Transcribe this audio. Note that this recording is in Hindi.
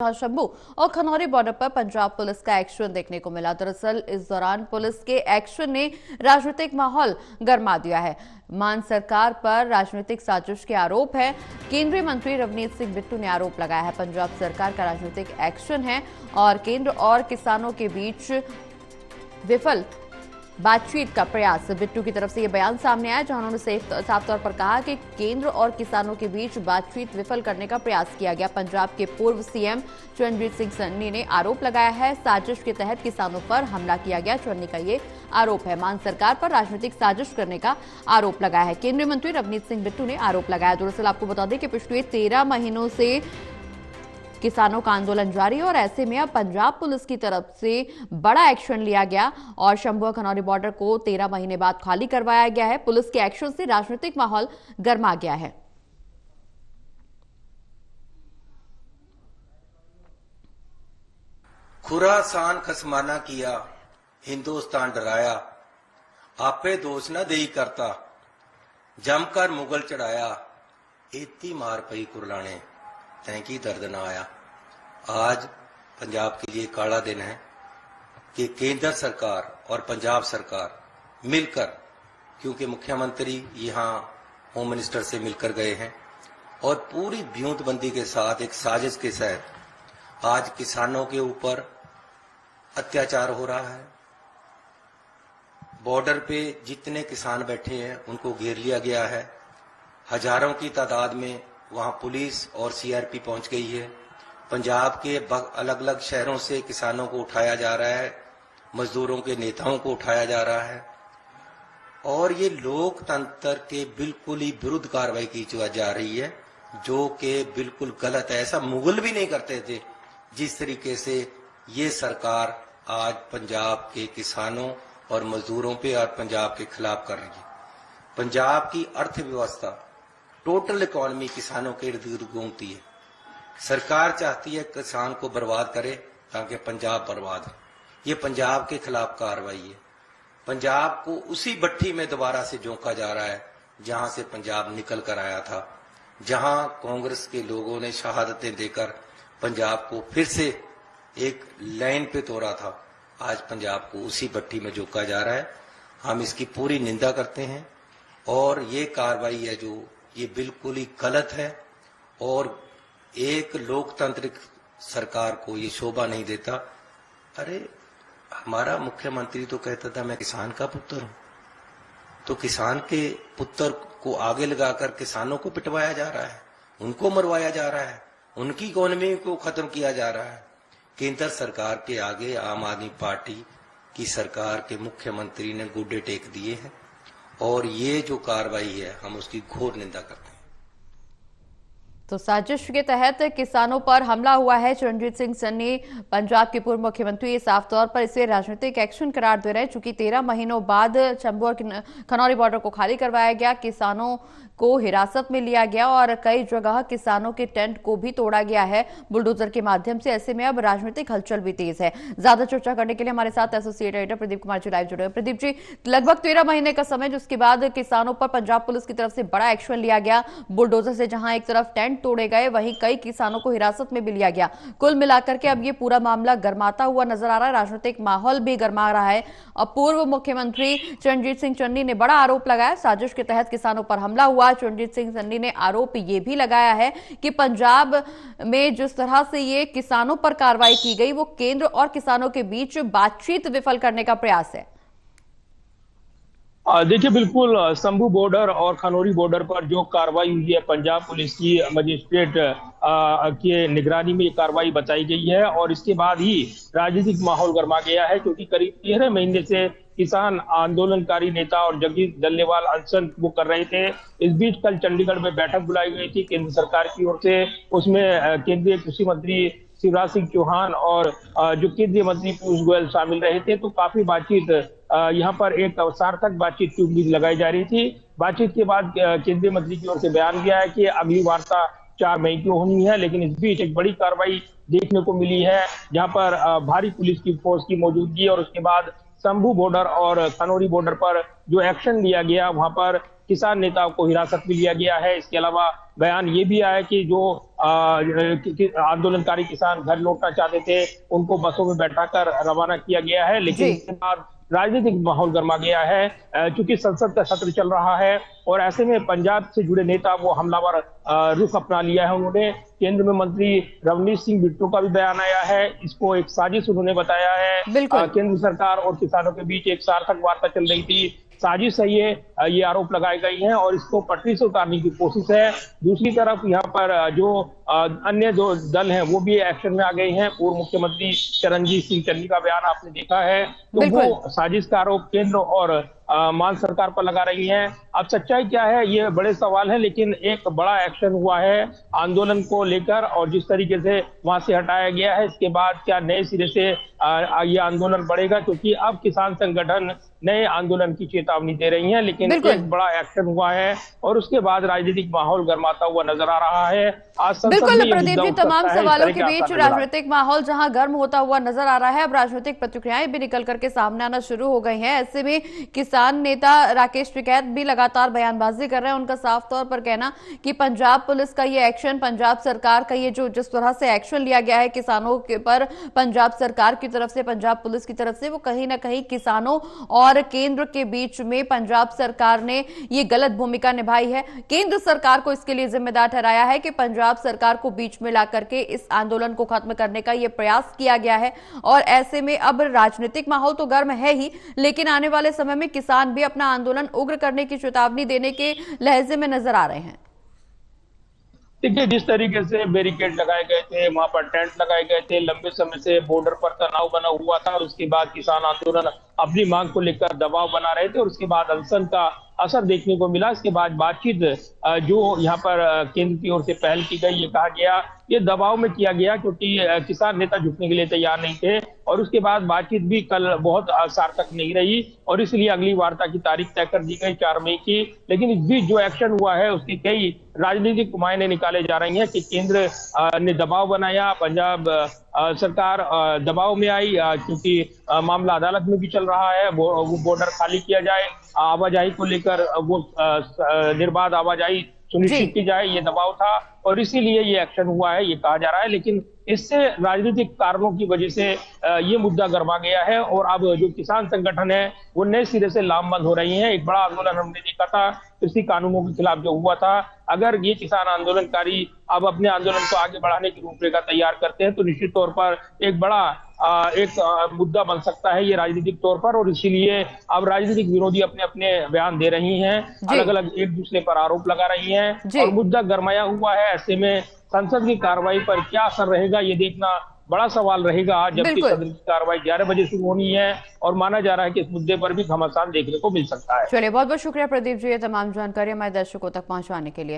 शंभू और खनौरी बॉर्डर पर पंजाब पुलिस का एक्शन देखने को मिला। दरअसल इस दौरान पुलिस के एक्शन ने राजनीतिक माहौल गर्मा दिया है। मान सरकार पर राजनीतिक साजिश के आरोप है। केंद्रीय मंत्री रवनीत सिंह बिट्टू ने आरोप लगाया है पंजाब सरकार का राजनीतिक एक्शन है और केंद्र और किसानों के बीच विफल बातचीत का प्रयास। बिट्टू की तरफ से यह बयान सामने आया जहां उन्होंने साफ तौर पर कहा कि केंद्र और किसानों के बीच बातचीत विफल करने का प्रयास किया गया। पंजाब के पूर्व सीएम चरणजीत सिंह चन्नी ने आरोप लगाया है साजिश के तहत किसानों पर हमला किया गया। चन्नी का ये आरोप है। मान सरकार पर राजनीतिक साजिश करने का आरोप लगाया है। केंद्रीय मंत्री रवनीत सिंह बिट्टू ने आरोप लगाया। दरअसल आपको बता दें कि पिछले 13 महीनों से किसानों का आंदोलन जारी है और ऐसे में अब पंजाब पुलिस की तरफ से बड़ा एक्शन लिया गया और शंभू खनौरी बॉर्डर को 13 महीने बाद खाली करवाया गया है। पुलिस के एक्शन से राजनीतिक माहौल गर्मा गया है। खुरासान खसमाना किया, हिंदुस्तान डराया, आपे दोष न देई करता, जमकर मुगल चढ़ाया, इतनी मार पई कुरलाने, तैंकी दर्द न आया। आज पंजाब के लिए काला दिन है कि केंद्र सरकार और पंजाब सरकार मिलकर, क्योंकि मुख्यमंत्री यहां होम मिनिस्टर से मिलकर गए हैं और पूरी ब्यूंतबंदी के साथ एक साजिश के तहत आज किसानों के ऊपर अत्याचार हो रहा है। बॉर्डर पे जितने किसान बैठे हैं उनको घेर लिया गया है। हजारों की तादाद में वहां पुलिस और सीआरपी पहुंच गई है। पंजाब के अलग अलग शहरों से किसानों को उठाया जा रहा है, मजदूरों के नेताओं को उठाया जा रहा है और ये लोकतंत्र के बिल्कुल ही विरुद्ध कार्रवाई की जा रही है, जो कि बिल्कुल गलत है। ऐसा मुगल भी नहीं करते थे जिस तरीके से ये सरकार आज पंजाब के किसानों और मजदूरों पे और पंजाब के खिलाफ कर रही है। पंजाब की अर्थव्यवस्था, टोटल इकोनॉमी किसानों के इर्द गिर्द घूमती है। सरकार चाहती है किसान को बर्बाद करे ताकि पंजाब बर्बाद हो। ये पंजाब के खिलाफ कार्रवाई है। पंजाब को उसी भट्टी में दोबारा से झोंका जा रहा है जहां से पंजाब निकल कर आया था, जहां कांग्रेस के लोगों ने शहादतें देकर पंजाब को फिर से एक लाइन पे तोड़ा था। आज पंजाब को उसी भट्टी में झोंका जा रहा है। हम इसकी पूरी निंदा करते हैं और ये कार्रवाई है जो ये बिल्कुल ही गलत है और एक लोकतांत्रिक सरकार को ये शोभा नहीं देता। अरे हमारा मुख्यमंत्री तो कहता था मैं किसान का पुत्र हूं, तो किसान के पुत्र को आगे लगाकर किसानों को पिटवाया जा रहा है, उनको मरवाया जा रहा है, उनकी इकोनॉमी को खत्म किया जा रहा है। केंद्र सरकार के आगे आम आदमी पार्टी की सरकार के मुख्यमंत्री ने गुड्डे टेक दिए हैं और ये जो कार्रवाई है हम उसकी घोर निंदा करते हैं। तो साजिश के तहत किसानों पर हमला हुआ है। चरणजीत सिंह चन्नी पंजाब के पूर्व मुख्यमंत्री साफ तौर पर इसे राजनीतिक एक्शन करार दे रहे हैं। चूंकि 13 महीनों बाद शंभू और खनौरी बॉर्डर को खाली करवाया गया, किसानों को हिरासत में लिया गया और कई जगह किसानों के टेंट को भी तोड़ा गया है बुलडोजर के माध्यम से। ऐसे में अब राजनीतिक हलचल भी तेज है। ज्यादा चर्चा करने के लिए हमारे साथ associate editor Pradeep Kumar ji live जुड़े हैं। प्रदीप जी, लगभग 13 महीने का समय जिसके बाद किसानों पर पंजाब पुलिस की तरफ से बड़ा एक्शन लिया गया बुलडोजर से, जहां एक तरफ टेंट तोड़े गए वहीं कई किसानों को हिरासत में भी लिया गया। कुल मिलाकर के अब ये पूरा मामला गरमाता हुआ नजर आ रहा है, राजनीतिक माहौल भी गरमा रहा है और पूर्व मुख्यमंत्री चरणजीत सिंह चन्नी ने बड़ा आरोप लगाया साजिश के तहत किसानों पर हमला हुआ। चरणजीत सिंह चन्नी ने आरोप ये भी लगाया है कि पंजाब में जिस तरह से ये किसानों पर कार्रवाई की गई वो केंद्र और किसानों के बीच बातचीत विफल करने का प्रयास है। देखिए, बिल्कुल शंभू बॉर्डर और खनौरी बॉर्डर पर जो कार्रवाई हुई है पंजाब पुलिस की मजिस्ट्रेट के निगरानी में ये कार्रवाई बताई गई है और इसके बाद ही राजनीतिक माहौल गर्मा गया है, क्योंकि करीब 13 महीने से किसान आंदोलनकारी नेता और जगदीश डल्लेवाल अनशन वो कर रहे थे। इस बीच कल चंडीगढ़ में बैठक बुलाई गई थी केंद्र सरकार की ओर से। उसमें केंद्रीय कृषि मंत्री शिवराज सिंह चौहान और जो केंद्रीय मंत्री पीयूष गोयल शामिल रहे थे। तो काफी बातचीत यहाँ पर एक सार्थक बातचीत की उम्मीद लगाई जा रही थी। बातचीत के बाद केंद्रीय मंत्री की ओर से बयान दिया है कि अगली वार्ता 4 मई की होनी है, लेकिन इस बीच एक बड़ी कार्रवाई देखने को मिली है जहां पर भारी पुलिस की फोर्स की मौजूदगी और उसके बाद शंभू बॉर्डर और खनौरी बॉर्डर पर जो एक्शन लिया गया वहां पर किसान नेताओं को हिरासत में लिया गया है। इसके अलावा बयान ये भी आया कि जो आंदोलनकारी किसान घर लौटना चाहते थे उनको बसों में बैठाकर रवाना किया गया है, लेकिन इसके बाद राजनीतिक माहौल गर्मा गया है। चूंकि संसद का सत्र चल रहा है और ऐसे में पंजाब से जुड़े नेता वो हमलावर रुख अपना लिया है। उन्होंने केंद्र में मंत्री रवनीत सिंह बिट्टू का भी बयान आया है, इसको एक साजिश उन्होंने बताया है। केंद्र सरकार और किसानों के बीच एक सार्थक वार्ता चल रही थी, साजिश है ये आरोप लगाए गए हैं और इसको पटरी से उतारने की कोशिश है। दूसरी तरफ यहाँ पर जो अन्य जो दल हैं वो भी एक्शन में आ गए हैं। पूर्व मुख्यमंत्री चरणजीत सिंह चन्नी का बयान आपने देखा है, तो वो साजिश का आरोप केंद्र और मान सरकार पर लगा रही हैं। अब सच्चाई क्या है ये बड़े सवाल है, लेकिन एक बड़ा एक्शन हुआ है आंदोलन को लेकर और जिस तरीके से वहां से हटाया गया है, इसके बाद क्या नए सिरे से ये आंदोलन बढ़ेगा, क्योंकि अब किसान संगठन नए आंदोलन की चेतावनी दे रही हैं। लेकिन एक बड़ा एक्शन हुआ है और उसके बाद राजनीतिक माहौल गर्माता हुआ नजर आ रहा है। आज बिल्कुल प्रदीप जी, तमाम सवालों के बीच राजनीतिक माहौल जहां गर्म होता हुआ नजर आ रहा है, अब राजनीतिक प्रतिक्रियाएं भी निकल करके सामने आना शुरू हो गई हैं। ऐसे में किसान नेता राकेश टिकैत भी लगातार बयानबाजी कर रहे हैं। उनका साफ तौर पर कहना कि पंजाब पुलिस का ये एक्शन, पंजाब सरकार का ये जो जिस तरह से एक्शन लिया गया है किसानों के पर पंजाब सरकार की तरफ से, पंजाब पुलिस की तरफ से, वो कहीं ना कहीं किसानों और केंद्र के बीच में पंजाब सरकार ने ये गलत भूमिका निभाई है। केंद्र सरकार को इसके लिए जिम्मेदार ठहराया है कि पंजाब सरकार को बीच में ला करके इस आंदोलन को खत्म करने का यह प्रयास किया गया है। और ऐसे में अब राजनीतिक माहौल तो गर्म है ही, लेकिन आने वाले समय में किसान भी अपना आंदोलन उग्र करने की चेतावनी देने के लहजे में नजर आ रहे हैं। देखिए, जिस तरीके से बैरिकेड लगाए गए थे, वहां पर टेंट लगाए गए थे, लंबे समय से बॉर्डर पर तनाव बना हुआ था और उसके बाद किसान आंदोलन अपनी मांग को लेकर दबाव बना रहे थे और उसके बाद अनशन का असर देखने को मिला। इसके बाद बातचीत जो यहाँ पर केंद्र की ओर से पहल की गई, ये कहा गया ये दबाव में किया गया क्योंकि किसान नेता झुकने के लिए तैयार नहीं थे और उसके बाद बातचीत भी कल बहुत सार्थक नहीं रही और इसलिए अगली वार्ता की तारीख तय कर दी गई 4 मई की। लेकिन इस बीच जो एक्शन हुआ है उसके कई राजनीतिक मायने निकाले जा रहे हैं कि केंद्र ने दबाव बनाया, पंजाब सरकार दबाव में आई क्योंकि मामला अदालत में भी चल रहा है, वो बॉर्डर खाली किया जाए, आवाजाही को लेकर वो निर्बाध आवाजाही सुनिश्चित की जाए, ये दबाव था और इसीलिए ये एक्शन हुआ है, ये कहा जा रहा है। लेकिन इससे राजनीतिक कारणों की वजह से ये मुद्दा गरमा गया है और अब जो किसान संगठन है वो नए सिरे से लामबंद हो रही हैं। एक बड़ा आंदोलन हमने देखा था कृषि कानूनों के खिलाफ जो हुआ था, अगर ये किसान आंदोलनकारी अब अपने आंदोलन को आगे बढ़ाने की रूपरेखा तैयार करते हैं तो निश्चित तौर पर एक बड़ा मुद्दा बन सकता है ये राजनीतिक तौर पर और इसीलिए अब राजनीतिक विरोधी अपने अपने बयान दे रही हैं, अलग अलग एक दूसरे पर आरोप लगा रही हैं और मुद्दा गरमाया हुआ है। ऐसे में संसद की कार्रवाई पर क्या असर रहेगा ये देखना बड़ा सवाल रहेगा आज, जबकि सदन की कार्रवाई 11 बजे शुरू होनी है और माना जा रहा है कि इस मुद्दे पर भी घमासान देखने को मिल सकता है। चलिए, बहुत बहुत शुक्रिया प्रदीप जी, ये तमाम जानकारी हमारे दर्शकों तक पहुंचाने के लिए।